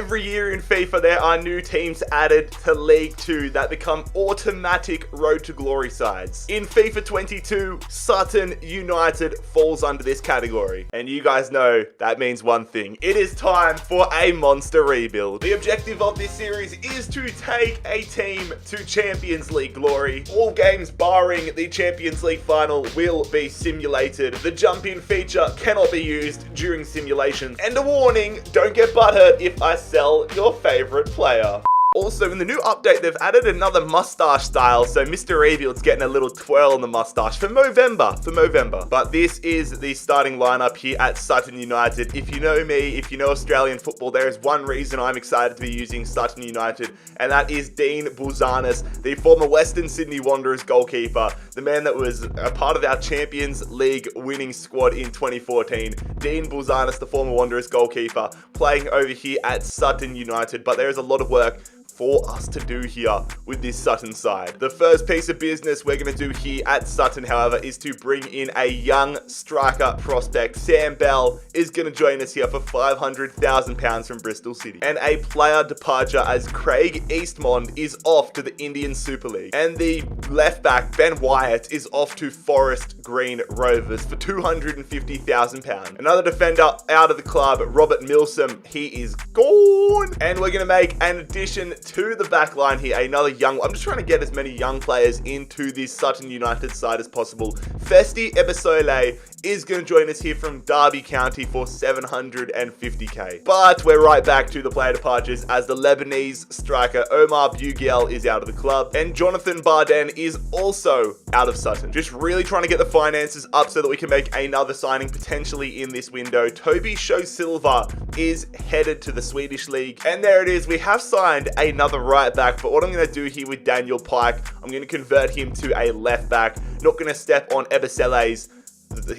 Every year in FIFA, there are new teams added to League 2 that become automatic Road to Glory sides. In FIFA 22, Sutton United falls under this category. And you guys know that means one thing. It is time for a monster rebuild. The objective of this series is to take a team to Champions League glory. All games barring the Champions League final will be simulated. The jump-in feature cannot be used during simulations. And a warning, don't get butthurt if I sell your favorite player. Also, in the new update, they've added another mustache style, so Mr. Rebuild's getting a little twirl on the mustache for Movember. But this is the starting lineup here at Sutton United. If you know me, if you know Australian football, there is one reason I'm excited to be using Sutton United, and that is Dean Bouzanis, the former Western Sydney Wanderers goalkeeper, the man that was a part of our Champions League winning squad in 2014. Dean Bouzanis, the former Wanderers goalkeeper, playing over here at Sutton United, but there is a lot of work for us to do here with this Sutton side. The first piece of business we're going to do here at Sutton, however, is to bring in a young striker prospect. Sam Bell is going to join us here for £500,000 from Bristol City. And a player departure as Craig Eastmond is off to the Indian Super League. And the left back, Ben Wyatt, is off to Forest Green Rovers for £250,000. Another defender out of the club, Robert Milsom, he is gone. And we're going to make an addition to the back line here, another young, I'm just trying to get as many young players into this Sutton United side as possible. Festi Ebesole is going to join us here from Derby County for $750K. But we're right back to the player departures as the Lebanese striker Omar Bugel is out of the club and Jonathan Barden is also out of Sutton. Just really trying to get the finances up so that we can make another signing potentially in this window. Toby Show Silva is headed to the Swedish League. And there it is. We have signed another right back, but what I'm going to do here with Daniel Pike, I'm going to convert him to a left back. Not going to step on Ebesele's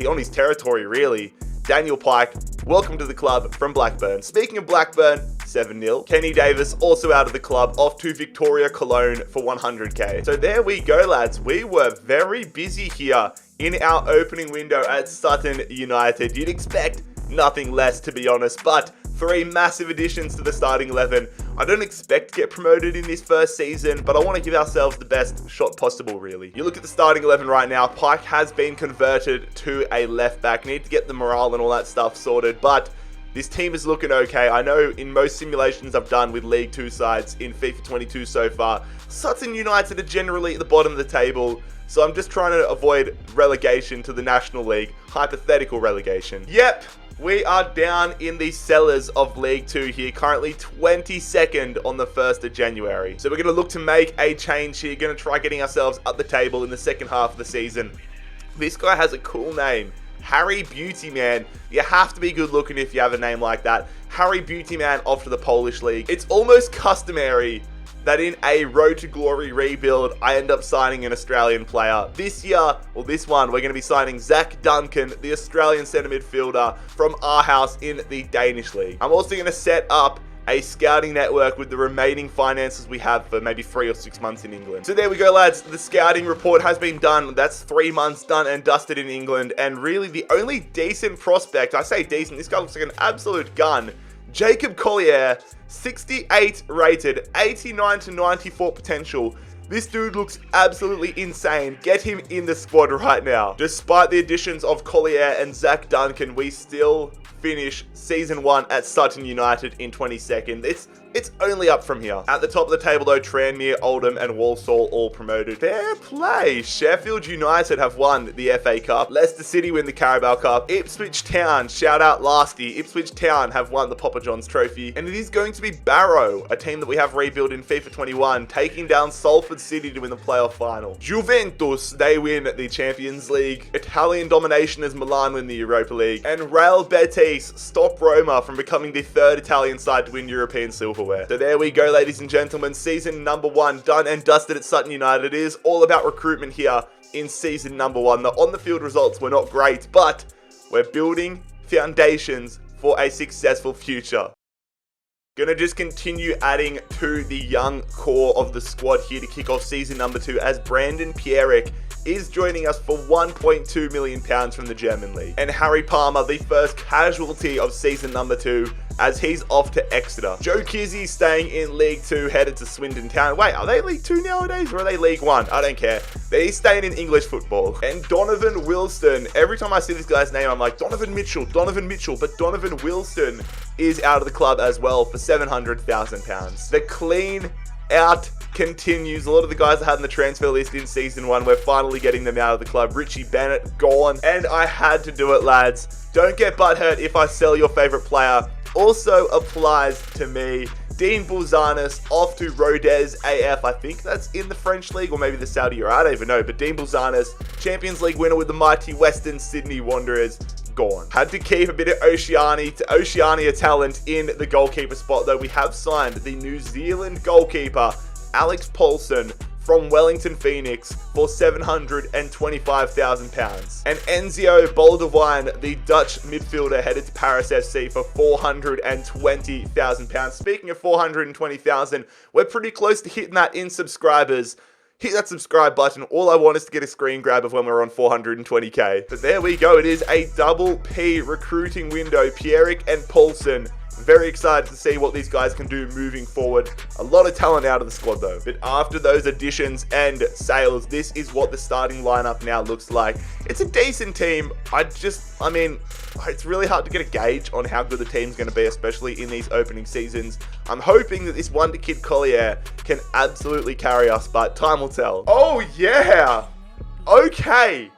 on his territory, really. Daniel Pike, welcome to the club from Blackburn. Speaking of Blackburn, 7-0. Kenny Davis also out of the club, off to Victoria Cologne for 100K. So there we go, lads. We were very busy here in our opening window at Sutton United. You'd expect nothing less, to be honest, but 3 massive additions to the starting 11. I don't expect to get promoted in this first season, but I want to give ourselves the best shot possible, really. You look at the starting 11 right now, Pike has been converted to a left back. Need to get the morale and all that stuff sorted, but this team is looking okay. I know in most simulations I've done with League 2 sides in FIFA 22 so far, Sutton United are generally at the bottom of the table, so I'm just trying to avoid relegation to the National League, hypothetical relegation. Yep. We are down in the cellars of League 2 here, currently 22nd on the 1st of January. So we're going to look to make a change here, going to try getting ourselves up the table in the second half of the season. This guy has a cool name, Harry Beautyman. You have to be good looking if you have a name like that. Harry Beautyman off to the Polish League. It's almost customary that in a Road to Glory rebuild, I end up signing an Australian player. This year, well this one, we're going to be signing Zach Duncan, the Australian centre midfielder from our house in the Danish League. I'm also going to set up a scouting network with the remaining finances we have for maybe 3 or 6 months in England. So there we go, lads. The scouting report has been done. That's 3 months done and dusted in England. And really the only decent prospect, I say decent, this guy looks like an absolute gun, Jacob Collier, 68 rated, 89 to 94 potential. This dude looks absolutely insane. Get him in the squad right now. Despite the additions of Collier and Zach Duncan, we still finish Season 1 at Sutton United in 22nd. It's only up from here. At the top of the table though, Tranmere, Oldham and Walsall all promoted. Fair play. Sheffield United have won the FA Cup. Leicester City win the Carabao Cup. Ipswich Town, shout out Lasty. Ipswich Town have won the Papa John's Trophy. And it is going to be Barrow, a team that we have rebuilt in FIFA 21, taking down Salford City to win the playoff final. Juventus, they win the Champions League. Italian domination as Milan win the Europa League. And Real Betis stop Roma from becoming the 3rd Italian side to win European silverware. So there we go, ladies and gentlemen. Season number 1 done and dusted at Sutton United. It is all about recruitment here in season number 1. The on-the-field results were not great, but we're building foundations for a successful future. Gonna just continue adding to the young core of the squad here to kick off season number 2 as Brandon Pierrick is joining us for £1.2 million from the German league. And Harry Palmer, the first casualty of season number 2, as he's off to Exeter. Joe Kizzy staying in League 2, headed to Swindon Town. Wait, are they League 2 nowadays or are they League 1? I don't care. He's staying in English football. And Donovan Wilston, every time I see this guy's name, I'm like, Donovan Mitchell. But Donovan Wilston is out of the club as well for £700,000. The clean out continues. A lot of the guys I had in the transfer list in season 1, we're finally getting them out of the club. Richie Bennett gone, and I had to do it, lads. Don't get butthurt if I sell your favorite player. Also applies to me. Dean Bulzanis off to Rodez AF. I think that's in the French league or maybe the Saudi, or I don't even know. But Dean Bulzanis, Champions League winner with the mighty Western Sydney Wanderers, gone. Had to keep a bit of Oceania talent in the goalkeeper spot, though. We have signed the New Zealand goalkeeper Alex Paulson from Wellington Phoenix for £725,000. And Enzio Boldewijn, the Dutch midfielder, headed to Paris FC for £420,000. Speaking of 420,000, we're pretty close to hitting that in subscribers. Hit that subscribe button. All I want is to get a screen grab of when we're on 420k. But there we go. It is a double P recruiting window. Pierrick and Paulson. Very excited to see what these guys can do moving forward. A lot of talent out of the squad though. But after those additions and sales, this is what the starting lineup now looks like. It's a decent team. I mean, it's really hard to get a gauge on how good the team's going to be, especially in these opening seasons. I'm hoping that this Wonder Kid Collier can absolutely carry us, but time will tell. Oh yeah! Okay!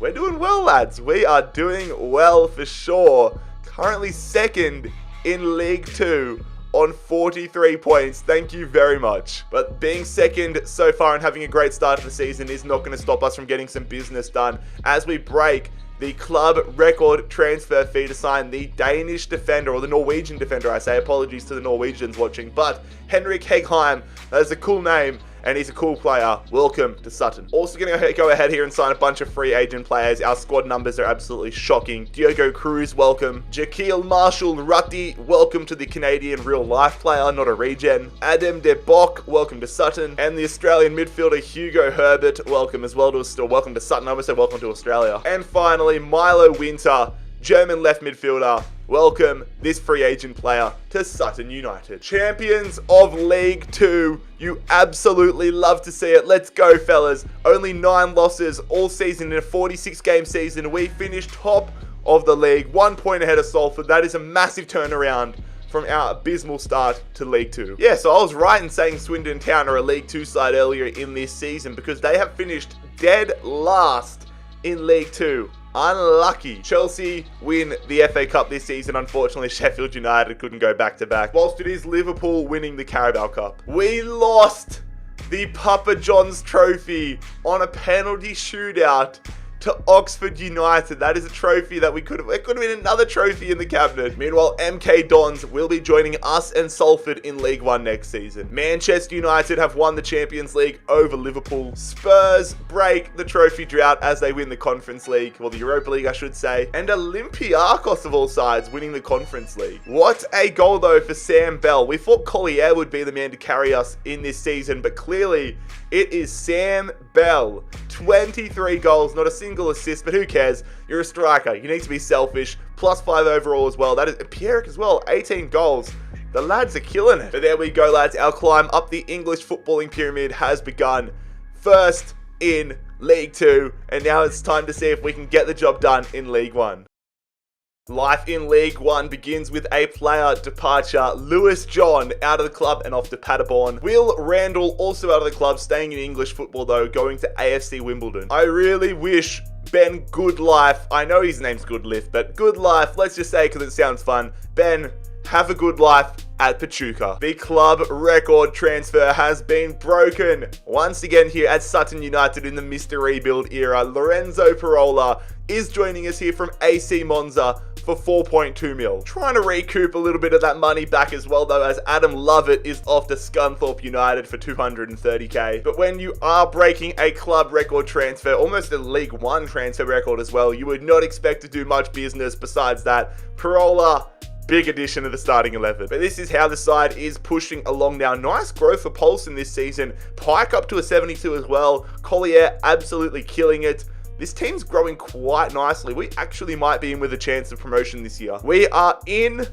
We're doing well, lads. We are doing well for sure. Currently second in League 2 on 43 points. Thank you very much. But being second so far and having a great start to the season is not going to stop us from getting some business done as we break the club record transfer fee to sign the Danish defender, or the Norwegian defender, I say. Apologies to the Norwegians watching. But Henrik Hegheim, that is a cool name, and he's a cool player. Welcome to Sutton. Also going to go ahead here and sign a bunch of free agent players. Our squad numbers are absolutely shocking. Diogo Cruz, welcome. Jaquil Marshall-Rutty, welcome to the Canadian real-life player, not a regen. Adam de Bock, welcome to Sutton. And the Australian midfielder Hugo Herbert, welcome as well to welcome to Sutton. I almost said welcome to Australia. And finally, Milo Winter, German left midfielder. Welcome this free agent player to Sutton United. Champions of League 2. You absolutely love to see it. Let's go, fellas. Only 9 losses all season in a 46-game season. We finished top of the league, 1 point ahead of Salford. That is a massive turnaround from our abysmal start to League 2. Yeah, so I was right in saying Swindon Town are a League 2 side earlier in this season because they have finished dead last in League 2. Unlucky. Chelsea win the FA Cup this season. Unfortunately, Sheffield United couldn't go back-to-back. Whilst it is Liverpool winning the Carabao Cup. We lost the Papa John's trophy on a penalty shootout to Oxford United. That is a trophy that it could have been another trophy in the cabinet. Meanwhile, MK Dons will be joining us and Salford in League 1 next season. Manchester United have won the Champions League over Liverpool. Spurs break the trophy drought as they win the Conference League, well, the Europa League, I should say. And Olympiacos of all sides winning the Conference League. What a goal though for Sam Bell. We thought Collier would be the man to carry us in this season, but clearly it is Sam Bell. 23 goals, not a single assist, but who cares? You're a striker. You need to be selfish. +5 overall as well. That is Pierrick as well. 18 goals. The lads are killing it. But there we go, lads. Our climb up the English footballing pyramid has begun. First in League 2. And now it's time to see if we can get the job done in League 1. Life in League 1 begins with a player departure. Lewis John out of the club and off to Paderborn. Will Randall also out of the club, staying in English football though, going to AFC Wimbledon. I really wish Ben Goodlife, I know his name's Goodlift, but Goodlife, let's just say because it sounds fun. Ben, have a good life at Pachuca. The club record transfer has been broken once again here at Sutton United in the Mr. Rebuild era. Lorenzo Parola is joining us here from AC Monza for 4.2 mil. Trying to recoup a little bit of that money back as well though, as Adam Lovett is off to Scunthorpe United for 230k. But when you are breaking a club record transfer, almost a League 1 transfer record as well, you would not expect to do much business besides that. Parola big addition to the starting 11. But this is how the side is pushing along now. Nice growth for Paulson this season. Pike up to a 72 as well. Collier absolutely killing it. This team's growing quite nicely. We actually might be in with a chance of promotion this year. We are in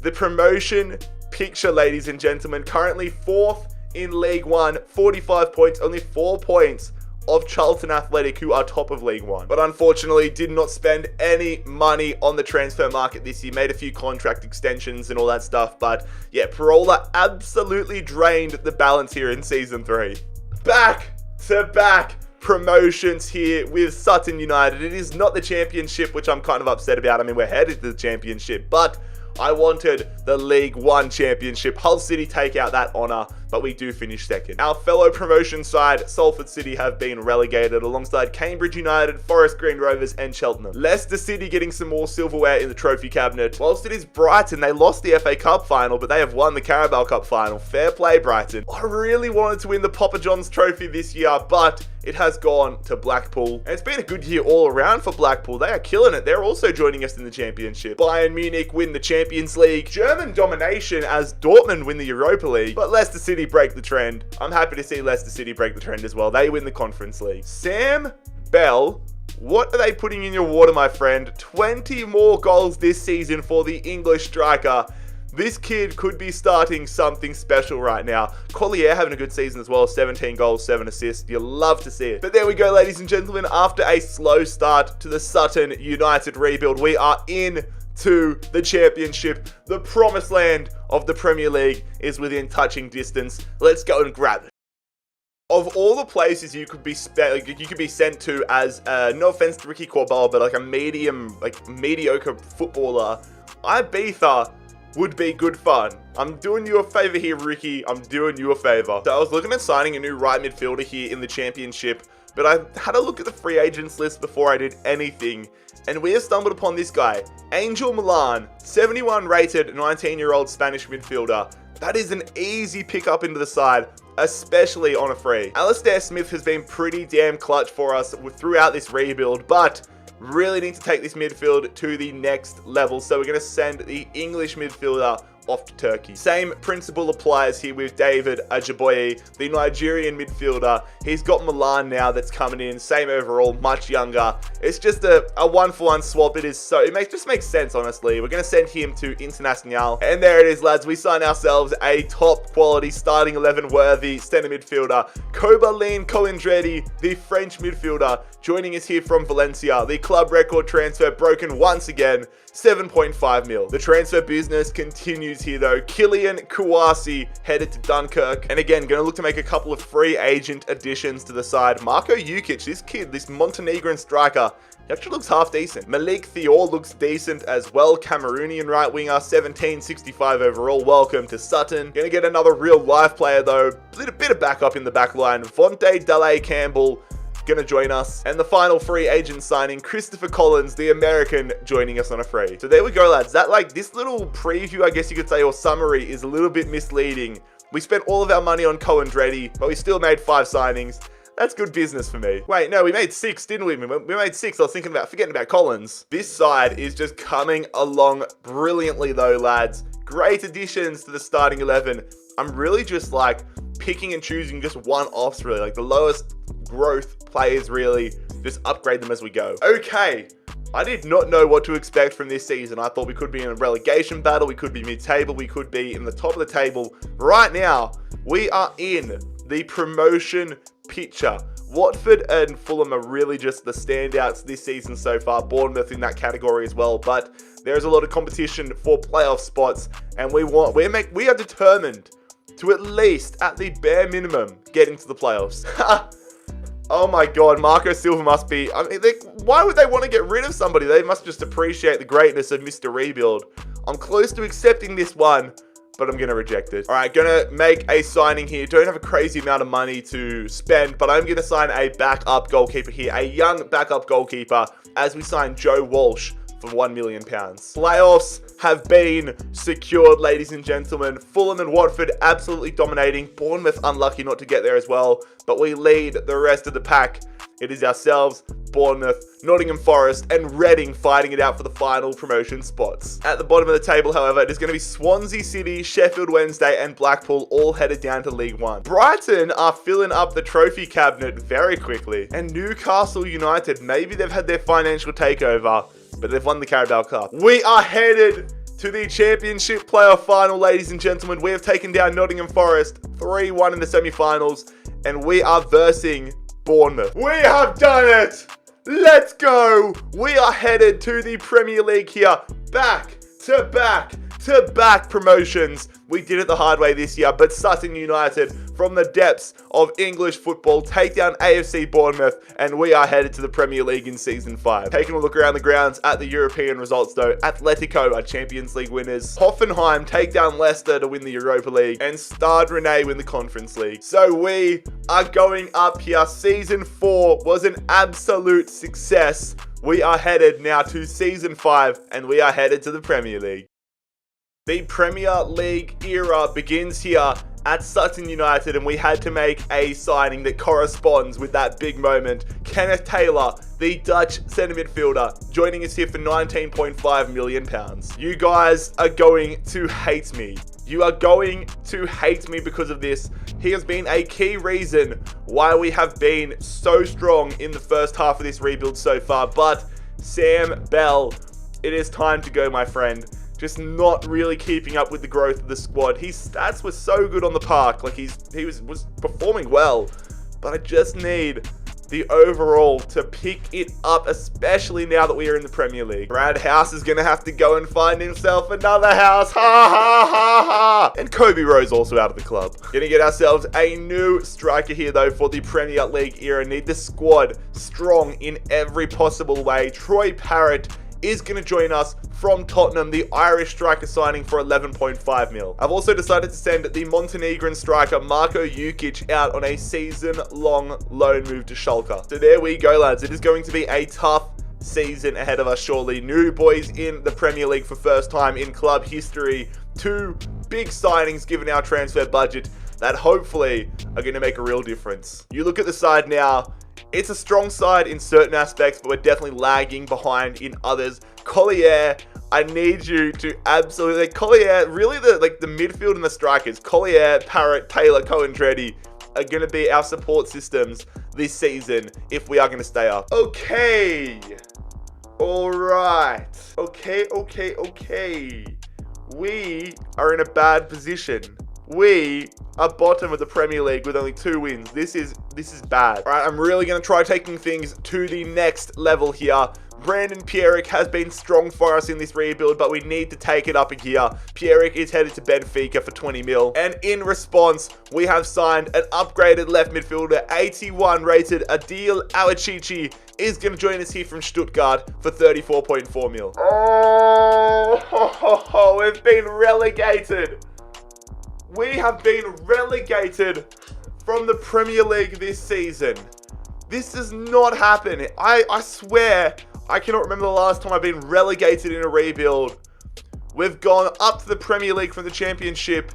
the promotion picture, ladies and gentlemen. Currently 4th in League 1, 45 points, only 4 points of Charlton Athletic, who are top of League 1. But unfortunately, did not spend any money on the transfer market this year. Made a few contract extensions and all that stuff. But yeah, Parola absolutely drained the balance here in Season 3. Back-to-back promotions here with Sutton United. It is not the championship, which I'm kind of upset about. I mean, we're headed to the championship, but I wanted the League 1 championship. Hull City take out that honour, but we do finish second. Our fellow promotion side, Salford City, have been relegated alongside Cambridge United, Forest Green Rovers and Cheltenham. Leicester City getting some more silverware in the trophy cabinet. Whilst it is Brighton, they lost the FA Cup final, but they have won the Carabao Cup final. Fair play, Brighton. I really wanted to win the Papa John's trophy this year, but it has gone to Blackpool. And it's been a good year all around for Blackpool. They are killing it. They're also joining us in the championship. Bayern Munich win the Champions League. German domination as Dortmund win the Europa League. But Leicester City break the trend. I'm happy to see Leicester City break the trend as well. They win the Conference League. Sam Bell, what are they putting in your water, my friend? 20 more goals this season for the English striker. This kid could be starting something special right now. Collier having a good season as well. 17 goals, 7 assists. You love to see it. But there we go, ladies and gentlemen. After a slow start to the Sutton United rebuild, we are in to the championship. The promised land of the Premier League is within touching distance. Let's go and grab it. Of all the places you could be sent to as, no offense to Ricky Corbell, but like a mediocre footballer, Ibiza would be good fun. I'm doing you a favor here, Ricky. I'm doing you a favor. So I was looking at signing a new right midfielder here in the championship, but I had a look at the free agents list before I did anything, and we have stumbled upon this guy, Angel Milan, 71 rated 19-year-old Spanish midfielder. That is an easy pickup into the side, especially on a free. Alistair Smith has been pretty damn clutch for us throughout this rebuild, but really need to take this midfield to the next level. So we're going to send the English midfielder off to Turkey. Same principle applies here with David Ajiboye, the Nigerian midfielder. He's got Milan now that's coming in. Same overall, much younger. It's just a 1-for-1 swap. It just makes sense, honestly. We're going to send him to Internacional. And there it is, lads. We sign ourselves a top quality starting 11 worthy centre midfielder. Kobalin Colindredi, the French midfielder, joining us here from Valencia. The club record transfer broken once again. 7.5 mil. The transfer business continues here though. Kylian Kouassi headed to Dunkirk. And again, going to look to make a couple of free agent additions to the side. Marko Jukic, this kid, this Montenegrin striker, he actually looks half decent. Malik Thior looks decent as well. Cameroonian right winger, 1765 overall. Welcome to Sutton. Going to get another real life player though. A bit of backup in the back line. Vontae Dale Campbell going to join us. And the final free agent signing, Christopher Collins, the American, joining us on a free. So there we go, lads. This little preview, I guess you could say, or summary, is a little bit misleading. We spent all of our money on Colindredi, but we still made 5 signings. That's good business for me. Wait, no, we made 6, didn't we? We made 6. I was forgetting about Collins. This side is just coming along brilliantly though, lads. Great additions to the starting 11. I'm really just picking and choosing just one-offs, really. The lowest growth players, really. Just upgrade them as we go. Okay. I did not know what to expect from this season. I thought we could be in a relegation battle. We could be mid-table. We could be in the top of the table. Right now, we are in the promotion picture. Watford and Fulham are really just the standouts this season so far. Bournemouth in that category as well. But there's a lot of competition for playoff spots. And we are determined to at least, at the bare minimum, get into the playoffs. Oh my god, Marco Silva must be... why would they want to get rid of somebody? They must just appreciate the greatness of Mr. Rebuild. I'm close to accepting this one, but I'm going to reject it. Alright, going to make a signing here. Don't have a crazy amount of money to spend, but I'm going to sign a backup goalkeeper here. A young backup goalkeeper as we sign Joe Walsh for £1 million. Playoffs have been secured, ladies and gentlemen. Fulham and Watford absolutely dominating. Bournemouth unlucky not to get there as well, but we lead the rest of the pack. It is ourselves, Bournemouth, Nottingham Forest, and Reading fighting it out for the final promotion spots. At the bottom of the table, however, it is going to be Swansea City, Sheffield Wednesday, and Blackpool all headed down to League One. Brighton are filling up the trophy cabinet very quickly, and Newcastle United, maybe they've had their financial takeover, but they've won the Carabao Cup. We are headed to the Championship playoff final, ladies and gentlemen. We have taken down Nottingham Forest 3-1 in the semi-finals, and we are versing Bournemouth. We have done it! Let's go! We are headed to the Premier League here. Back to back to back promotions. We did it the hard way this year, but Sutton United, from the depths of English football, take down AFC Bournemouth, and we are headed to the Premier League in Season 5. Taking a look around the grounds at the European results though, Atletico are Champions League winners, Hoffenheim take down Leicester to win the Europa League, and Stade Rennais win the Conference League. So we are going up here. Season 4 was an absolute success. We are headed now to Season 5, and we are headed to the Premier League. The Premier League era begins here at Sutton United, and we had to make a signing that corresponds with that big moment. Kenneth Taylor, the Dutch centre midfielder, joining us here for £19.5 million. You guys are going to hate me. You are going to hate me because of this. He has been a key reason why we have been so strong in the first half of this rebuild so far. But Sam Bell, it is time to go, my friend. Just not really keeping up with the growth of the squad. His stats were so good on the park. Like he was performing well. But I just need the overall to pick it up, especially now that we are in the Premier League. Brad House is going to have to go and find himself another house. Ha ha ha ha. And Kobe Rose also out of the club. Going to get ourselves a new striker here though for the Premier League era. Need the squad strong in every possible way. Troy Parrott is going to join us from Tottenham, the Irish striker signing for 11.5 mil. I've also decided to send the Montenegrin striker Marko Jukic out on a season-long loan move to Schalke. So there we go, lads. It is going to be a tough season ahead of us, surely. New boys in the Premier League for first time in club history. 2 big signings given our transfer budget that hopefully are going to make a real difference. You look at the side now. It's a strong side in certain aspects, but we're definitely lagging behind in others. Collier, I need you to absolutely... Collier, really the midfield and the strikers. Collier, Parrott, Taylor, Cohen-Dreddy are going to be our support systems this season if we are going to stay up. Okay. All right. Okay. We are in a bad position. We are bottom of the Premier League with only 2 wins. This is bad. All right, I'm really going to try taking things to the next level here. Brandon Pierrick has been strong for us in this rebuild, but we need to take it up a gear. Pierrick is headed to Benfica for 20 mil. And in response, we have signed an upgraded left midfielder, 81 rated Adil Awachichi, is going to join us here from Stuttgart for 34.4 mil. Oh, we've been relegated. We have been relegated from the Premier League this season. This does not happen. I swear, I cannot remember the last time I've been relegated in a rebuild. We've gone up to the Premier League from the Championship,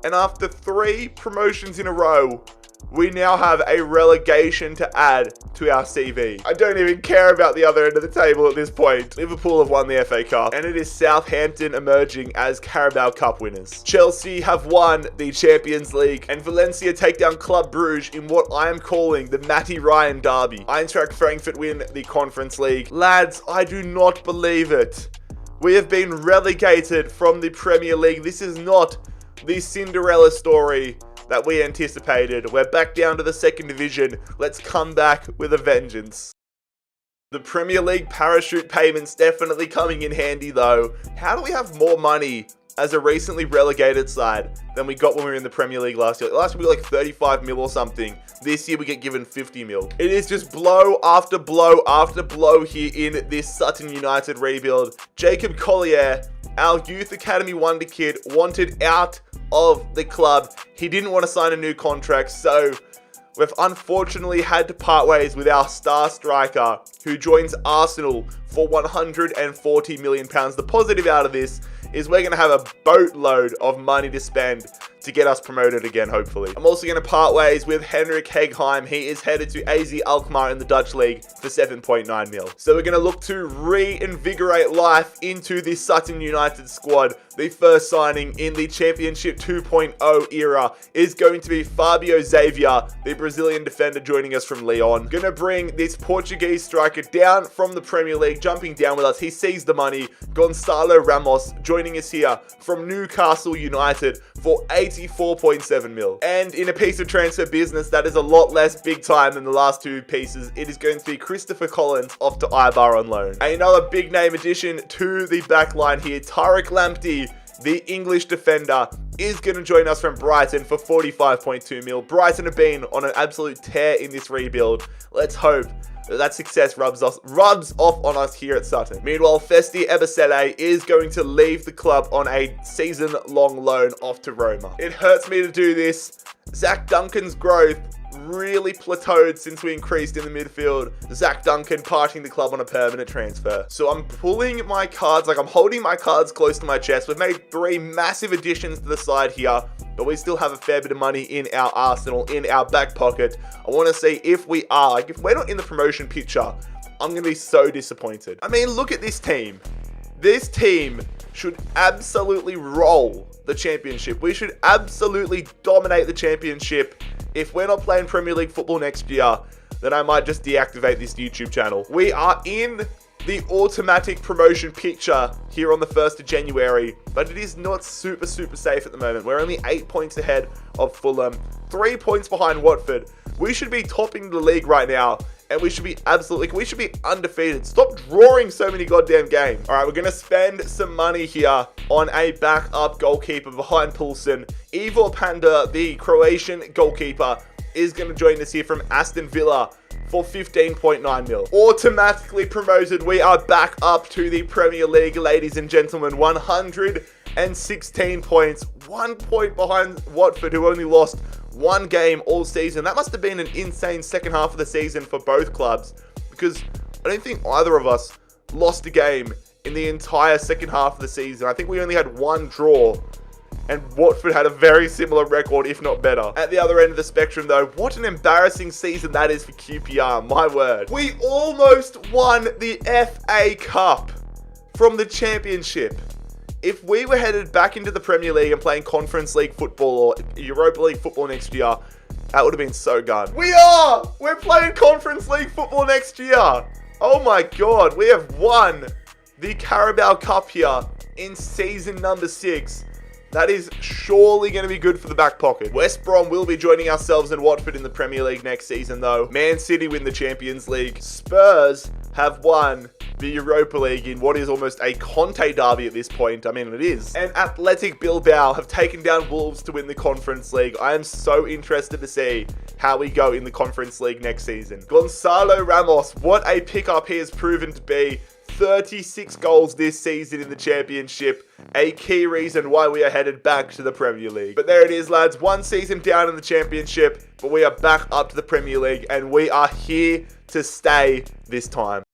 and after 3 promotions in a row, we now have a relegation to add to our CV. I don't even care about the other end of the table at this point. Liverpool have won the FA Cup, and it is Southampton emerging as Carabao Cup winners. Chelsea have won the Champions League, and Valencia take down Club Brugge in what I am calling the Matty Ryan derby. Eintracht Frankfurt win the Conference League. Lads, I do not believe it. We have been relegated from the Premier League. This is not the Cinderella story that we anticipated. We're back down to the 2nd division. Let's come back with a vengeance. The Premier League parachute payments definitely coming in handy though. How do we have more money as a recently relegated side than we got when we were in the Premier League last year? Last year we got like 35 mil or something. This year we get given 50 mil. It is just blow after blow after blow here in this Sutton United rebuild. Jacob Collier, our Youth Academy wonder kid, wanted out of the club. He didn't want to sign a new contract, so we've unfortunately had to part ways with our star striker who joins Arsenal for £140 million. The positive out of this is we're going to have a boatload of money to spend to get us promoted again, hopefully. I'm also going to part ways with Henrik Hegheim. He is headed to AZ Alkmaar in the Dutch League for 7.9 mil. So we're going to look to reinvigorate life into this Sutton United squad. The first signing in the Championship 2.0 era is going to be Fabio Xavier, the Brazilian defender joining us from Lyon. Going to bring this Portuguese striker down from the Premier League, jumping down with us. He sees the money. Gonçalo Ramos joining us here from Newcastle United for 84.7 mil. And in a piece of transfer business that is a lot less big time than the last two pieces, it is going to be Christopher Collins off to Eibar on loan. Another big name addition to the back line here, Tarek Lamptey, the English defender, is going to join us from Brighton for 45.2 mil. Brighton have been on an absolute tear in this rebuild. Let's hope that success rubs off on us here at Sutton. Meanwhile, Festi Ebisele is going to leave the club on a season-long loan off to Roma. It hurts me to do this. Zach Duncan's growth really plateaued since we increased in the midfield. Zach Duncan parting the club on a permanent transfer. So I'm pulling my cards, like I'm holding my cards close to my chest. We've made 3 massive additions to the side here, but we still have a fair bit of money in our arsenal, in our back pocket. I want to see if we are, like if we're not in the promotion picture, I'm going to be so disappointed. I mean, look at this team. This team should absolutely roll the championship. We should absolutely dominate the championship. If we're not playing Premier League football next year, then I might just deactivate this YouTube channel. We are in the automatic promotion picture here on the 1st of January, but it is not super safe at the moment. We're only 8 points ahead of Fulham, 3 points behind Watford. We should be topping the league right now, and we should be undefeated. Stop drawing so many goddamn games. All right, we're going to spend some money here on a backup goalkeeper behind Poulsen. Ivor Panda, the Croatian goalkeeper, is going to join us here from Aston Villa for 15.9 mil. Automatically promoted. We are back up to the Premier League, ladies and gentlemen. 116 points. 1 point behind Watford, who only lost 1 game all season. That must have been an insane second half of the season for both clubs, because I don't think either of us lost a game in the entire second half of the season. I think we only had 1 draw, and Watford had a very similar record, if not better. At the other end of the spectrum, though, what an embarrassing season that is for QPR, my word. We almost won the FA Cup from the Championship. If we were headed back into the Premier League and playing Conference League football or Europa League football next year, that would have been so good. We're playing Conference League football next year. Oh my God, we have won the Carabao Cup here in season number 6. That is surely going to be good for the back pocket. West Brom will be joining ourselves and Watford in the Premier League next season, though. Man City win the Champions League. Spurs have won the Europa League in what is almost a Conte derby at this point. I mean, it is. And Athletic Bilbao have taken down Wolves to win the Conference League. I am so interested to see how we go in the Conference League next season. Gonçalo Ramos, what a pickup he has proven to be. 36 goals this season in the Championship. A key reason why we are headed back to the Premier League. But there it is, lads. 1 season down in the Championship, but we are back up to the Premier League, and we are here to stay this time.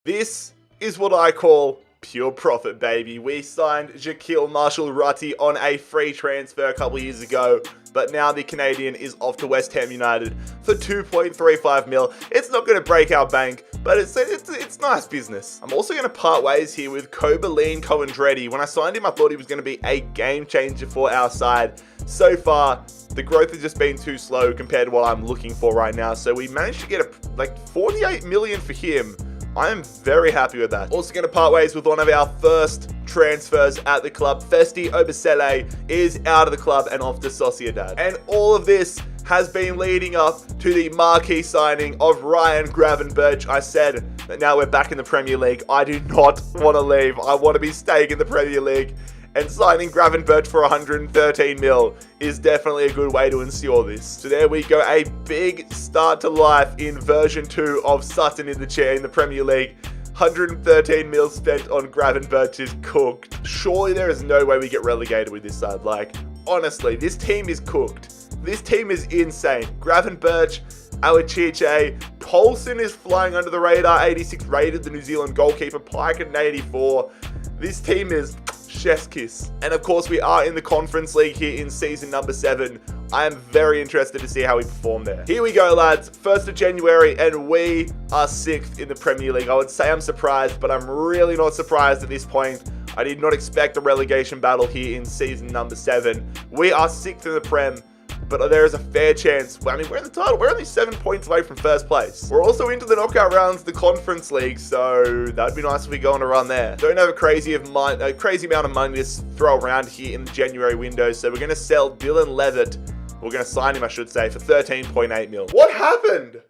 This is what I call pure profit, baby. We signed Jaquil Marshall-Rutty on a free transfer a couple of years ago, but now the Canadian is off to West Ham United for 2.35 mil. It's not going to break our bank, but it's nice business. I'm also going to part ways here with Kobaleen Coandretti. When I signed him, I thought he was going to be a game changer for our side. So far, the growth has just been too slow compared to what I'm looking for right now. So we managed to get like 48 million for him. I am very happy with that. Also going to part ways with one of our first transfers at the club. Festi Ebisele is out of the club and off to Sociedad. And all of this has been leading up to the marquee signing of Ryan Gravenberch. I said that now we're back in the Premier League. I do not want to leave. I want to be staying in the Premier League. And signing Gravenberch for 113 mil is definitely a good way to ensure this. So there we go, a big start to life in version 2 of Sutton in the Premier League. 113 mil spent on Gravenberch is cooked. Surely there is no way we get relegated with this side. Like, honestly, this team is cooked. This team is insane. Gravenberch, Awachiche, Poulsen is flying under the radar, 86 rated, the New Zealand goalkeeper, Pike at 84. This team is Chef's kiss. And of course, we are in the Conference League here in season number 7. I am very interested to see how we perform there. Here we go, lads. 1st of January, and we are 6th in the Premier League. I would say I'm surprised, but I'm really not surprised at this point. I did not expect a relegation battle here in season number 7. We are 6th in the Prem, but there is a fair chance. I mean, we're in the title. We're only 7 points away from 1st place. We're also into the knockout rounds, the Conference League, so that'd be nice if we go on a run there. Don't have a crazy amount of money to throw around here in the January window, so we're going to sell Dylan Levitt. We're going to sign him, I should say, for 13.8 mil. What happened?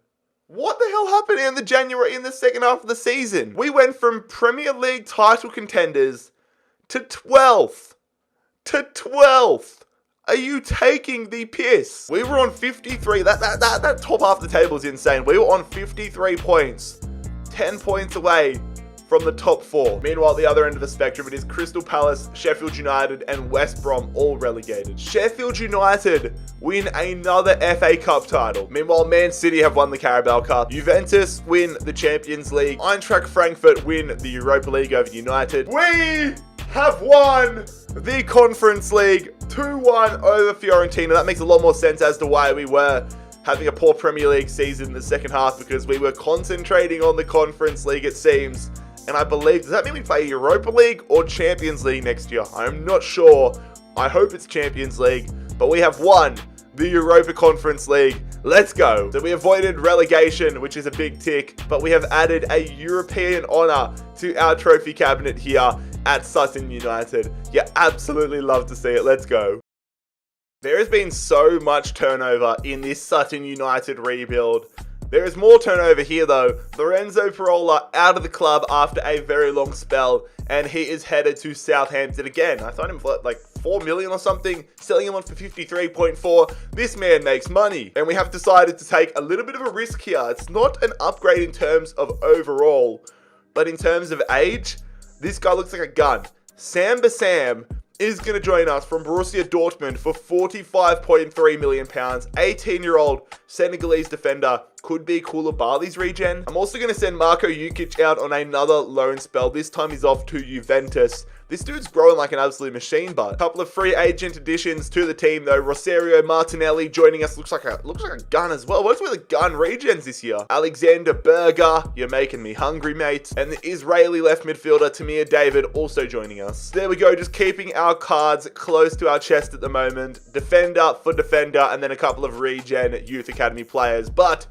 What the hell happened in the second half of the season? We went from Premier League title contenders to 12th. To 12th. Are you taking the piss? We were on 53. That top half of the table is insane. We were on 53 points. 10 points away from the top 4. Meanwhile, at the other end of the spectrum, it is Crystal Palace, Sheffield United, and West Brom all relegated. Sheffield United win another FA Cup title. Meanwhile, Man City have won the Carabao Cup. Juventus win the Champions League. Eintracht Frankfurt win the Europa League over United. We have won the Conference League 2-1 over Fiorentina. That makes a lot more sense as to why we were having a poor Premier League season in the second half, because we were concentrating on the Conference League, it seems. And I believe, does that mean we play Europa League or Champions League next year? I'm not sure. I hope it's Champions League, but we have won the Europa Conference League. Let's go. So we avoided relegation, which is a big tick, but we have added a European honor to our trophy cabinet here at Sutton United. You absolutely love to see it. Let's go. There has been so much turnover in this Sutton United rebuild. There is more turnover here though. Lorenzo Parola out of the club after a very long spell, and he is headed to Southampton again. I thought him for like 4 million or something, selling him on for 53.4. This man makes money, and we have decided to take a little bit of a risk here. It's not an upgrade in terms of overall, but in terms of age, this guy looks like a gun. Sam Bassam is going to join us from Borussia Dortmund for £45.3 million. 18-year-old Senegalese defender. Could be Koulibaly's regen. I'm also going to send Marko Jukic out on another loan spell. This time he's off to Juventus. This dude's growing like an absolute machine, but a couple of free agent additions to the team though. Rosario Martinelli joining us. Looks like a gun as well. What's with the gun regens this year? Alexander Berger, you're making me hungry, mate. And the Israeli left midfielder Tamir David also joining us. There we go, just keeping our cards close to our chest at the moment. Defender for defender, and then a couple of regen youth academy players. But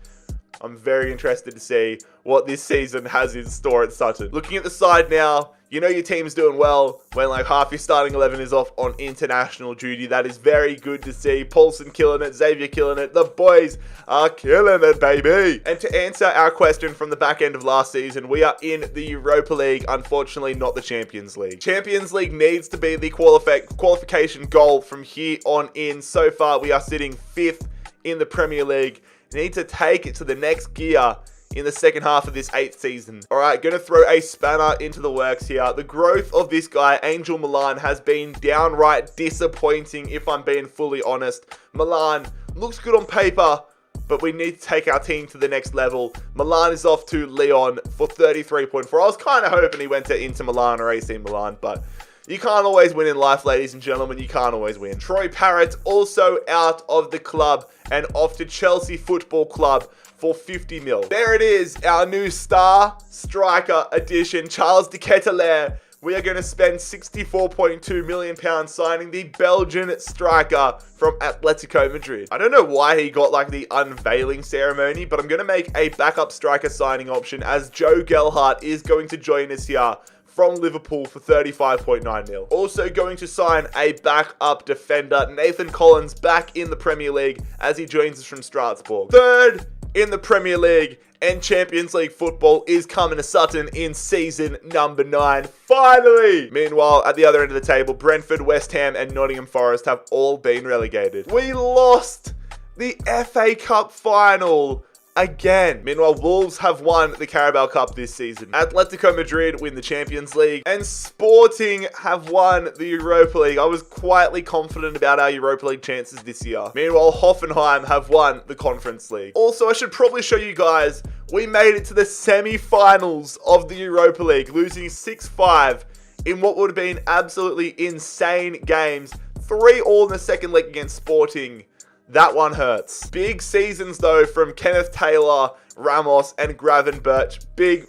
I'm very interested to see what this season has in store at Sutton. Looking at the side now, you know your team's doing well when like half your starting 11 is off on international duty. That is very good to see. Paulson killing it, Xavier killing it. The boys are killing it, baby. And to answer our question from the back end of last season, we are in the Europa League. Unfortunately, not the Champions League. Champions League needs to be the qualification goal from here on in. So far, we are sitting 5th in the Premier League. Need to take it to the next gear in the second half of this 8th season. All right, going to throw a spanner into the works here. The growth of this guy, Angel Milan, has been downright disappointing, if I'm being fully honest. Milan looks good on paper, but we need to take our team to the next level. Milan is off to Lyon for 33.4. I was kind of hoping he went to Inter Milan or AC Milan, but you can't always win in life, ladies and gentlemen. You can't always win. Troy Parrott also out of the club and off to Chelsea Football Club for 50 mil. There it is, our new star striker addition, Charles de Ketelaere. We are going to spend £64.2 million signing the Belgian striker from Atletico Madrid. I don't know why he got like the unveiling ceremony, but I'm going to make a backup striker signing option as Joe Gelhardt is going to join us here from Liverpool for 35.9 mil. Also going to sign a backup defender, Nathan Collins, back in the Premier League as he joins us from Strasbourg. 3rd in the Premier League, and Champions League football is coming to Sutton in season number 9. Finally! Meanwhile, at the other end of the table, Brentford, West Ham, and Nottingham Forest have all been relegated. We lost the FA Cup final again. Meanwhile, Wolves have won the Carabao Cup this season. Atletico Madrid win the Champions League, and Sporting have won the Europa League. I was quietly confident about our Europa League chances this year. Meanwhile, Hoffenheim have won the Conference League. Also, I should probably show you guys, we made it to the semi-finals of the Europa League, losing 6-5 in what would have been absolutely insane games. 3 all in the second leg against Sporting. That one hurts. Big seasons though from Kenneth Taylor, Ramos and Gravenberch. Big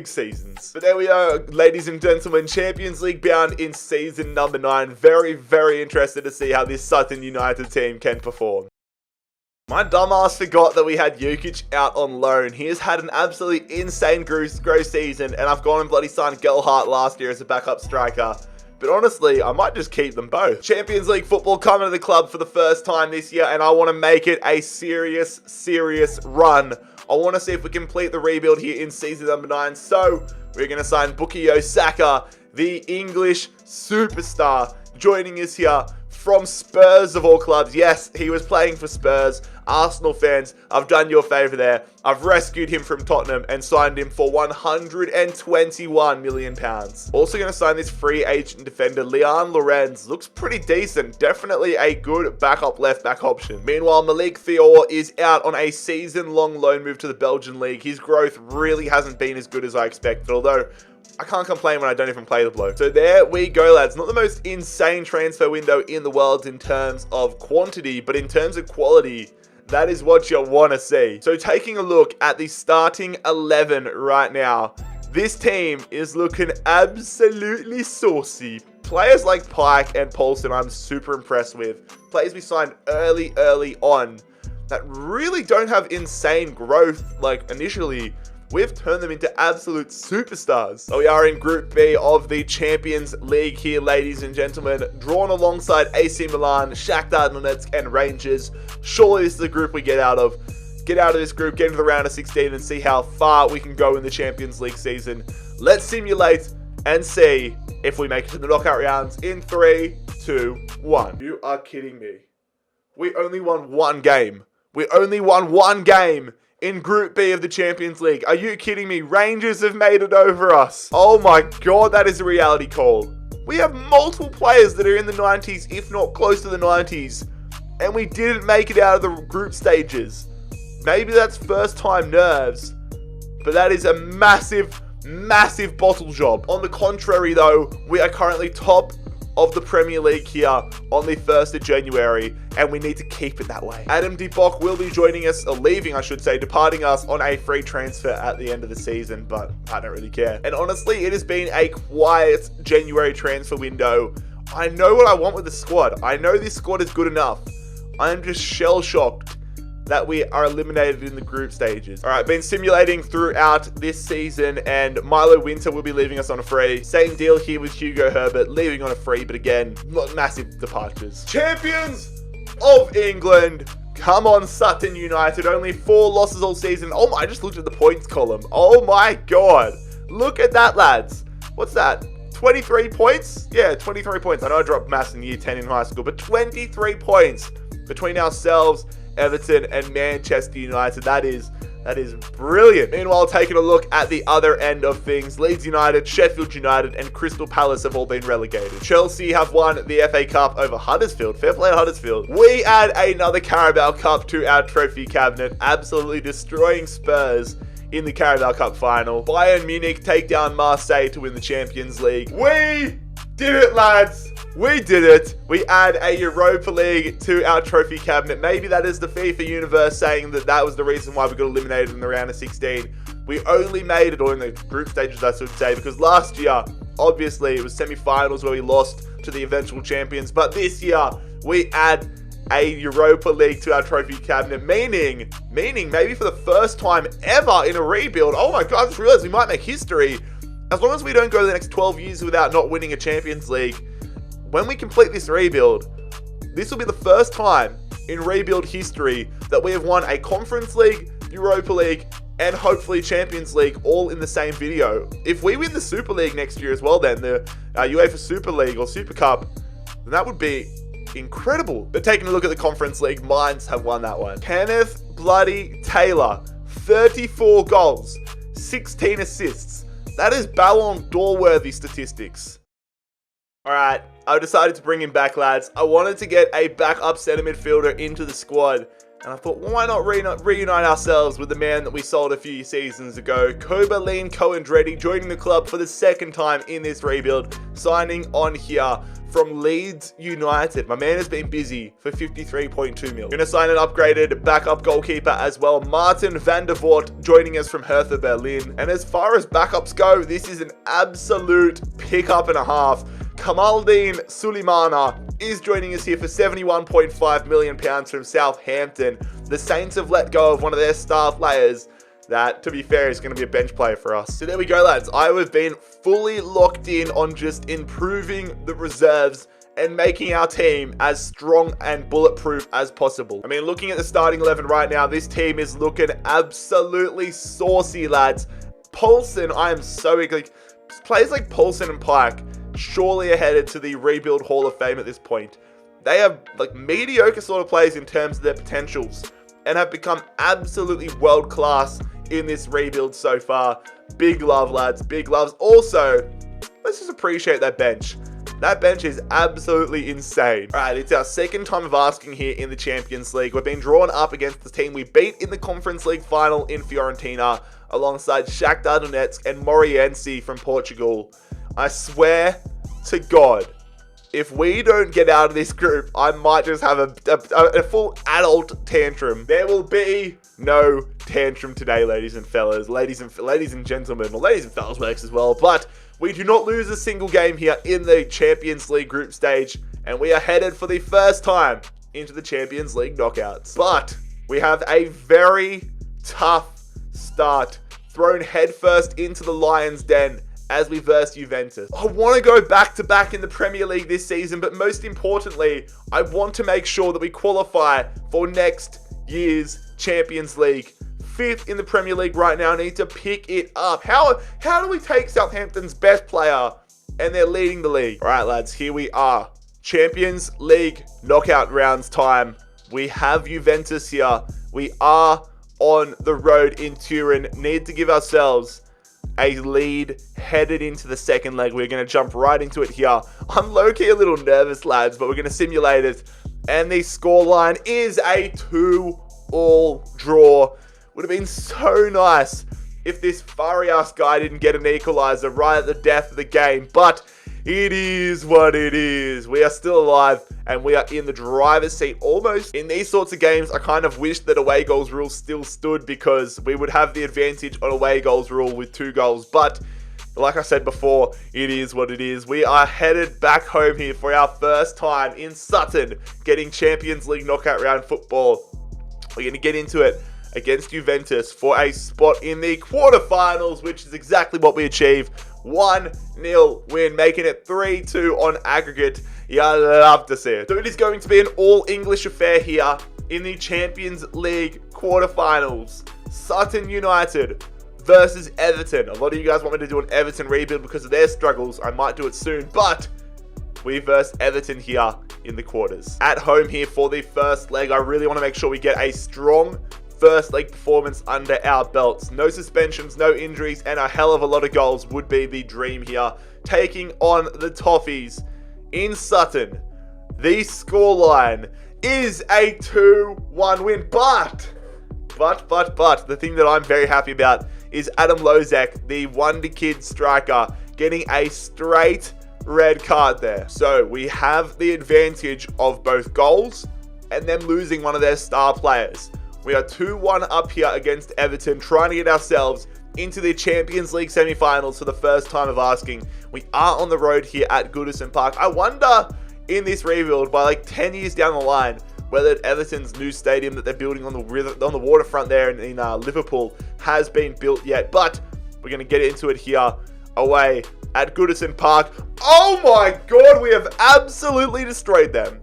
seasons. But there we are, ladies and gentlemen, Champions League bound in season number 9. Very interested to see how this Sutton United team can perform. My dumbass forgot that we had Jukic out on loan. He has had an absolutely insane growth season, and I've gone and bloody signed Gelhardt last year as a backup striker. But honestly, I might just keep them both. Champions League football coming to the club for the first time this year, and I want to make it a serious run. I want to see if we complete the rebuild here in season number 9. So, we're going to sign Bukayo Saka, the English superstar, joining us here from Spurs of all clubs. Yes, he was playing for Spurs. Arsenal fans, I've done you a favour there. I've rescued him from Tottenham and signed him for £121 million. Also going to sign this free agent defender, Leon Lorenz. Looks pretty decent. Definitely a good backup left back option. Meanwhile, Malik Thiaw is out on a season-long loan move to the Belgian league. His growth really hasn't been as good as I expected, although I can't complain when I don't even play the bloke. So there we go, lads. Not the most insane transfer window in the world in terms of quantity, but in terms of quality, that is what you want to see. So taking a look at the starting 11 right now, this team is looking absolutely saucy. Players like Pike and Paulson I'm super impressed with. Players we signed early on that really don't have insane growth like initially. We've turned them into absolute superstars. So we are in Group B of the Champions League here, ladies and gentlemen. Drawn alongside AC Milan, Shakhtar Donetsk, and Rangers. Surely this is the group we get out of. Get out of this group, get into the round of 16, and see how far we can go in the Champions League season. Let's simulate and see if we make it to the knockout rounds in 3, 2, 1. You are kidding me. We only won one game. We only won one game in Group B of the Champions League. Are you kidding me? Rangers have made it over us. Oh my god, that is a reality call. We have multiple players that are in the 90s, if not close to the 90s, and we didn't make it out of the group stages. Maybe that's first time nerves, but that is a massive bottle job. On the contrary though, we are currently top of the Premier League here on the 1st of January, and we need to keep it that way. Adam Dibok will be joining us, or leaving I should say, departing us on a free transfer at the end of the season, but I don't really care. And honestly, it has been a quiet January transfer window. I know what I want with the squad. I know this squad is good enough. I am just shell-shocked that we are eliminated in the group stages. All right, been simulating throughout this season, and Milo Winter will be leaving us on a free. Same deal here with Hugo Herbert, leaving on a free, but again, not massive departures. Champions of England. Come on, Sutton United. Only 4 losses all season. Oh my, I just looked at the points column. Oh my god. Look at that, lads. What's that? 23 points? Yeah, 23 points. I know I dropped maths in year 10 in high school, but 23 points between ourselves, Everton and Manchester United. That is brilliant. Meanwhile, taking a look at the other end of things, Leeds United, Sheffield United and Crystal Palace have all been relegated. Chelsea have won the FA Cup over Huddersfield. Fair play to Huddersfield. We add another Carabao Cup to our trophy cabinet, absolutely destroying Spurs in the Carabao Cup final. Bayern Munich take down Marseille to win the Champions League. We did it, lads. We did it. We add a Europa League to our trophy cabinet. Maybe that is the FIFA universe saying that was the reason why we got eliminated in the round of 16. We only made it, or in the group stages I should say, because last year, obviously, it was semi-finals where we lost to the eventual champions. But this year, we add a Europa League to our trophy cabinet, meaning maybe for the first time ever in a rebuild. Oh my god, I just realized we might make history. As long as we don't go the next 12 years without not winning a Champions League, when we complete this rebuild, this will be the first time in rebuild history that we have won a Conference League, Europa League, and hopefully Champions League all in the same video. If we win the Super League next year as well, then the UEFA Super League or Super Cup, then that would be incredible. But taking a look at the Conference League, Mainz have won that one. Kenneth bloody Taylor, 34 goals, 16 assists. That is Ballon d'Or worthy statistics. Alright, I decided to bring him back, lads. I wanted to get a backup centre midfielder into the squad And I thought, why not reunite ourselves with the man that we sold a few seasons ago, Koberlin Cohen-Dreddy, joining the club for the second time in this rebuild, signing on here from Leeds United. My man has been busy for 53.2 mil. Going to sign an upgraded backup goalkeeper as well, Martin van der Voort, joining us from Hertha Berlin. And as far as backups go, this is an absolute pickup and a half. Kamaldeen Suleimana is joining us here for £71.5 million from Southampton. The Saints have let go of one of their star players that, to be fair, is going to be a bench player for us. So there we go, lads. I have been fully locked in on just improving the reserves and making our team as strong and bulletproof as possible. I mean, looking at the starting 11 right now, this team is looking absolutely saucy, lads. Poulsen, I am so like players like Poulsen and Pike surely are headed to the rebuild Hall of Fame at this point. They are like mediocre sort of players in terms of their potentials and have become absolutely world class in this rebuild so far. Big love, lads, big loves. Also, let's just appreciate that bench. That bench is absolutely insane. All right, it's our second time of asking here in the Champions League. We've been drawn up against the team we beat in the Conference League final in Fiorentina alongside Shakhtar Donetsk and Moreirense from Portugal. I swear to God, if we don't get out of this group, I might just have a full adult tantrum. There will be no tantrum today, ladies and fellas, ladies and gentlemen. Well, ladies and fellas works as well, but we do not lose a single game here in the Champions League group stage, and we are headed for the first time into the Champions League knockouts. But we have a very tough start, thrown headfirst into the Lions' den as we verse Juventus. I want to go back-to-back in the Premier League this season, but most importantly, I want to make sure that we qualify for next year's Champions League. 5th in the Premier League right now, need to pick it up. How do we take Southampton's best player and they're leading the league? All right, lads, here we are. Champions League knockout rounds time. We have Juventus here. We are on the road in Turin. Need to give ourselves a lead headed into the second leg. We're going to jump right into it here. I'm low-key a little nervous, lads, but we're going to simulate it. And the scoreline is a 2-2 draw. Would have been so nice if this Farias guy didn't get an equalizer right at the death of the game. But it is what it is. We are still alive and we are in the driver's seat almost. In these sorts of games, I kind of wish that away goals rule still stood because we would have the advantage on away goals rule with 2 goals. But like I said before, it is what it is. We are headed back home here for our first time in Sutton, getting Champions League knockout round football. We're going to get into it against Juventus for a spot in the quarterfinals, which is exactly what we achieved. 1-0 win, making it 3-2 on aggregate. Yeah, I love to see it. So it is going to be an all-English affair here in the Champions League quarterfinals. Sutton United versus Everton. A lot of you guys want me to do an Everton rebuild because of their struggles. I might do it soon, but we verse Everton here in the quarters. At home here for the first leg, I really want to make sure we get a strong first leg performance under our belts. No suspensions, no injuries, and a hell of a lot of goals would be the dream here. Taking on the Toffees in Sutton. The scoreline is a 2-1 win, but the thing that I'm very happy about is Adam Lozek, the Wonder Kid striker, getting a straight red card there. So we have the advantage of both goals and them losing one of their star players. We are 2-1 up here against Everton, trying to get ourselves into the Champions League semi-finals for the first time of asking. We are on the road here at Goodison Park. I wonder in this rebuild, by like 10 years down the line, whether Everton's new stadium that they're building on the waterfront there in Liverpool has been built yet. But we're going to get into it here away at Goodison Park. Oh my God, we have absolutely destroyed them.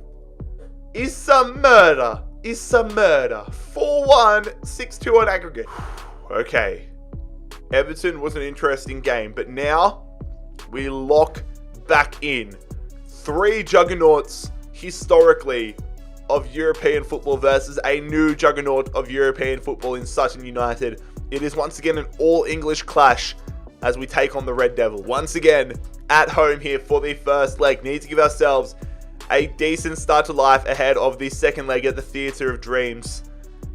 It's some murder. 4-1, 6-2 on aggregate. Okay. Everton was an interesting game, but now we lock back in. 3 juggernauts historically of European football versus a new juggernaut of European football in Sutton United. It is once again an all-English clash as we take on the Red Devil. Once again, at home here for the first leg. Need to give ourselves a decent start to life ahead of the second leg at the Theatre of Dreams.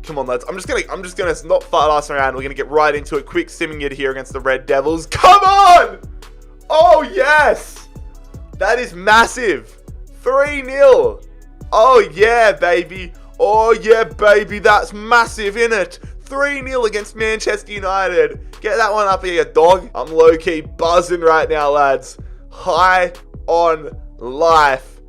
Come on, lads. I'm just gonna not fast around. We're gonna get right into it. Quick simming it here against the Red Devils. Come on! Oh, yes! That is massive. 3-0. Oh, yeah, baby. Oh, yeah, baby. That's massive, innit? 3-0 against Manchester United. Get that one up here, dog. I'm low-key buzzing right now, lads. High on life.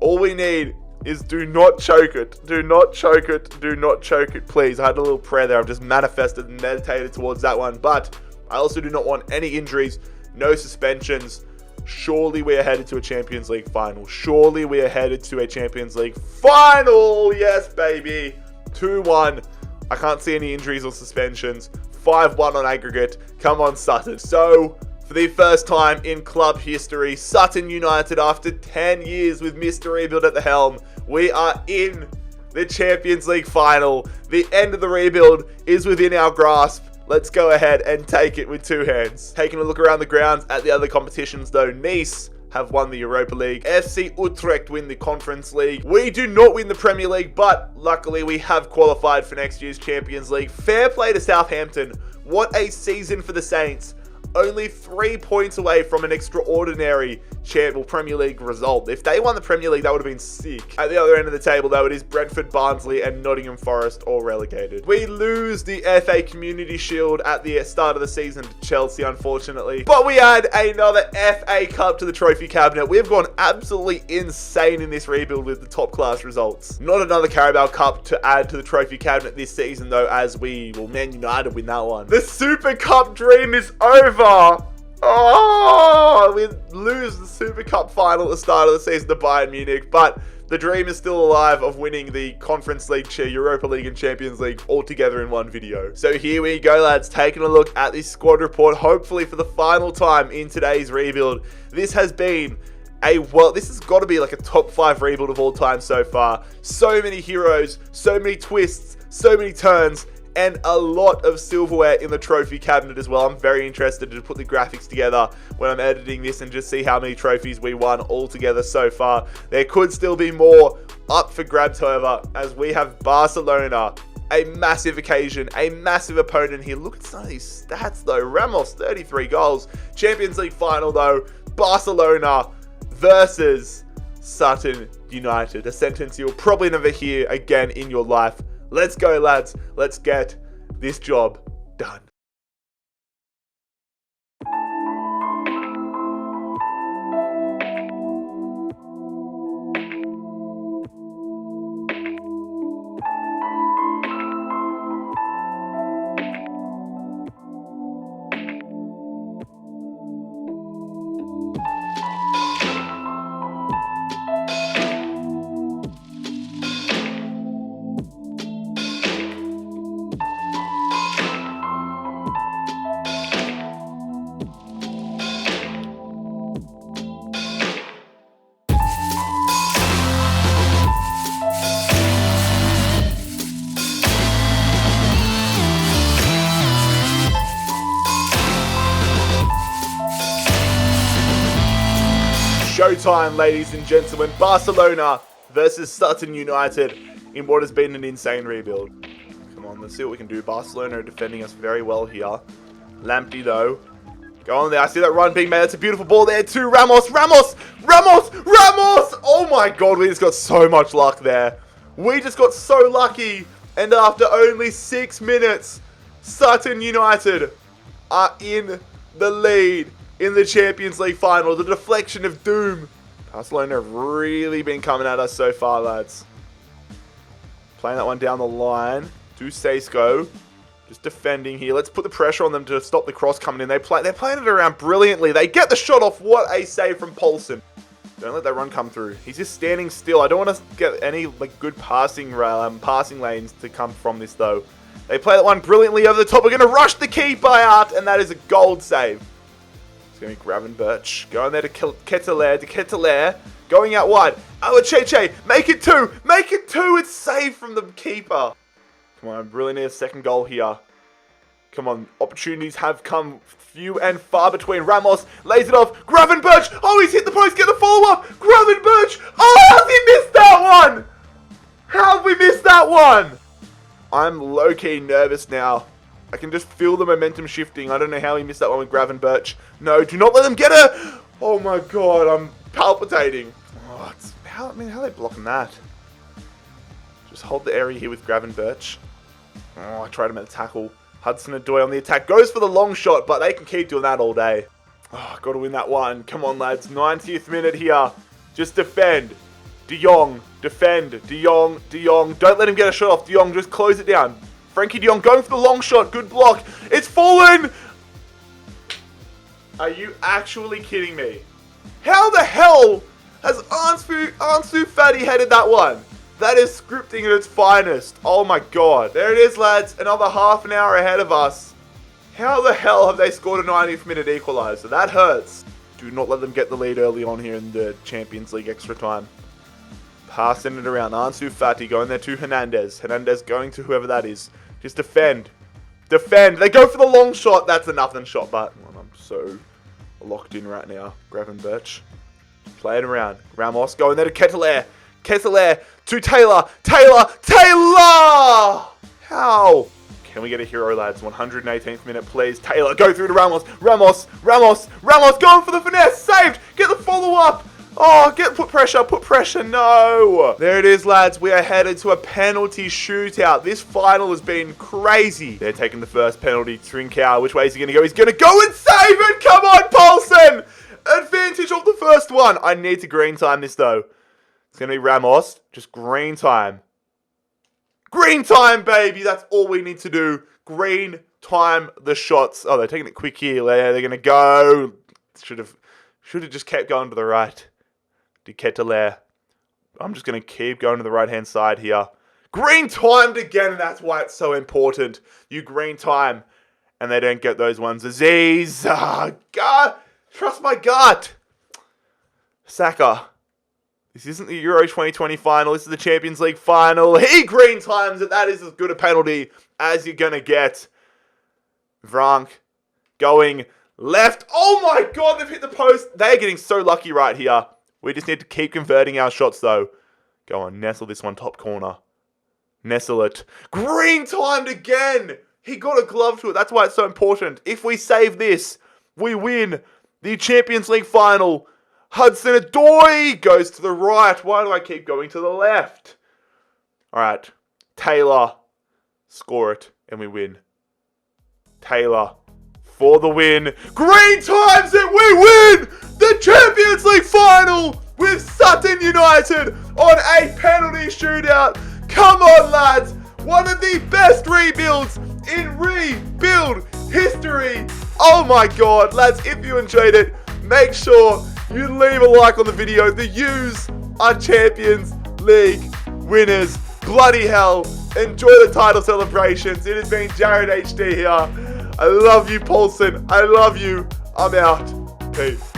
All we need is do not choke it. Do not choke it. Do not choke it, please. I had a little prayer there. I've just manifested and meditated towards that one. But I also do not want any injuries, no suspensions. Surely we are headed to a Champions League final. Surely we are headed to a Champions League final. Yes, baby. 2-1. I can't see any injuries or suspensions. 5-1 on aggregate. Come on, Sutton. So, for the first time in club history, Sutton United, after 10 years with Mr. Rebuild at the helm, we are in the Champions League final. The end of the rebuild is within our grasp. Let's go ahead and take it with two hands. Taking a look around the grounds at the other competitions though, Nice have won the Europa League. FC Utrecht win the Conference League. We do not win the Premier League, but luckily we have qualified for next year's Champions League. Fair play to Southampton. What a season for the Saints. Only 3 points away from an extraordinary Premier League result. If they won the Premier League, that would have been sick. At the other end of the table, though, it is Brentford, Barnsley, and Nottingham Forest all relegated. We lose the FA Community Shield at the start of the season to Chelsea, unfortunately. But we add another FA Cup to the trophy cabinet. We've gone absolutely insane in this rebuild with the top class results. Not another Carabao Cup to add to the trophy cabinet this season, though, as Man United win that one. The Super Cup dream is over. Oh, we lose the Super Cup final at the start of the season to Bayern Munich, but the dream is still alive of winning the Conference League, Europa League and Champions League all together in one video. So here we go, lads, taking a look at this squad report, hopefully for the final time in today's rebuild. This has been this has got to be like a top 5 rebuild of all time so far. So many heroes, so many twists, so many turns, and a lot of silverware in the trophy cabinet as well. I'm very interested to put the graphics together when I'm editing this and just see how many trophies we won all together so far. There could still be more up for grabs, however, as we have Barcelona. A massive occasion, a massive opponent here. Look at some of these stats though. Ramos, 33 goals. Champions League final though. Barcelona versus Sutton United. A sentence you'll probably never hear again in your life. Let's go, lads. Let's get this job done. Showtime, ladies and gentlemen. Barcelona versus Sutton United in what has been an insane rebuild. Come on, let's see what we can do. Barcelona are defending us very well here. Lamptey, though. Go on there. I see that run being made. That's a beautiful ball there to Ramos. Ramos! Ramos! Ramos! Oh my god, we just got so much luck there. We just got so lucky. And after only 6 minutes, Sutton United are in the lead in the Champions League final. The deflection of doom. Barcelona have really been coming at us so far, lads. Playing that one down the line to Seisco. Just defending here. Let's put the pressure on them to stop the cross coming in. They're playing it around brilliantly. They get the shot off. What a save from Paulson. Don't let that run come through. He's just standing still. I don't want to get any good passing lanes to come from this, though. They play that one brilliantly over the top. We're going to rush the keeper out, and that is a gold save. It's going to be Gravenberch. Going there to Ketelaere. Going out wide. Cheche. Make it 2. Make it 2. It's saved from the keeper. Come on, I really need a second goal here. Come on, opportunities have come few and far between. Ramos lays it off. Gravenberch. Oh, he's hit the post. Get the follow-up. Gravenberch. Oh, how have he missed that one? How have we missed that one? I'm low-key nervous now. I can just feel the momentum shifting. I don't know how he missed that one with Gravenberch. No, do not let them get her. Oh my god, I'm palpitating. Oh, how are they blocking that? Just hold the area here with Gravenberch. Oh, I tried him at the tackle. Hudson-Odoi on the attack. Goes for the long shot, but they can keep doing that all day. Oh, got to win that one. Come on, lads. 90th minute here. Just defend. De Jong. Defend. De Jong. De Jong. Don't let him get a shot off. De Jong, just close it down. Frankie de Jong going for the long shot. Good block. It's fallen. Are you actually kidding me? How the hell has Ansu Fati headed that one? That is scripting at its finest. Oh my god. There it is, lads. Another half an hour ahead of us. How the hell have they scored a 90th minute equaliser? That hurts. Do not let them get the lead early on here in the Champions League extra time. Passing it around. Ansu Fati going there to Hernandez. Hernandez going to whoever that is. Just defend. Defend. They go for the long shot. That's a nothing shot, but I'm so locked in right now. Gravenberch. Play it around. Ramos going there to Ketelaere. Ketelaere to Taylor. Taylor. How? Can we get a hero, lads? 118th minute, please. Taylor, go through to Ramos. Ramos going for the finesse. Saved. Get the follow-up. Oh, put pressure. No. There it is, lads. We are headed to a penalty shootout. This final has been crazy. They're taking the first penalty. Trincao, which way is he going to go? He's going to go and save it. Come on, Poulsen. Advantage of the first one. I need to green time this, though. It's going to be Ramos. Just green time. Green time, baby. That's all we need to do. Green time the shots. Oh, they're taking it quick here. They're going to go. Should have just kept going to the right. De Ketelaere. I'm just going to keep going to the right-hand side here. Green timed again, and that's why it's so important. You green time, and they don't get those ones. Aziz. God. Trust my gut. Saka. This isn't the Euro 2020 final. This is the Champions League final. He green times it. That is as good a penalty as you're going to get. Vrank going left. Oh my god, they've hit the post. They're getting so lucky right here. We just need to keep converting our shots though. Go on, nestle this one top corner. Nestle it. Green timed again. He got a glove to it. That's why it's so important. If we save this, we win the Champions League final. Hudson-Odoi goes to the right. Why do I keep going to the left? All right. Taylor. Score it. And we win. Taylor. For the win. Green times it. We win the Champions League final with Sutton United on a penalty shootout. Come on, lads. One of the best rebuilds in rebuild history. Oh my god. Lads, if you enjoyed it, make sure you leave a like on the video. The U's are Champions League winners. Bloody hell. Enjoy the title celebrations. It has been JarradHD here. I love you, Poulsen. I love you. I'm out. Peace.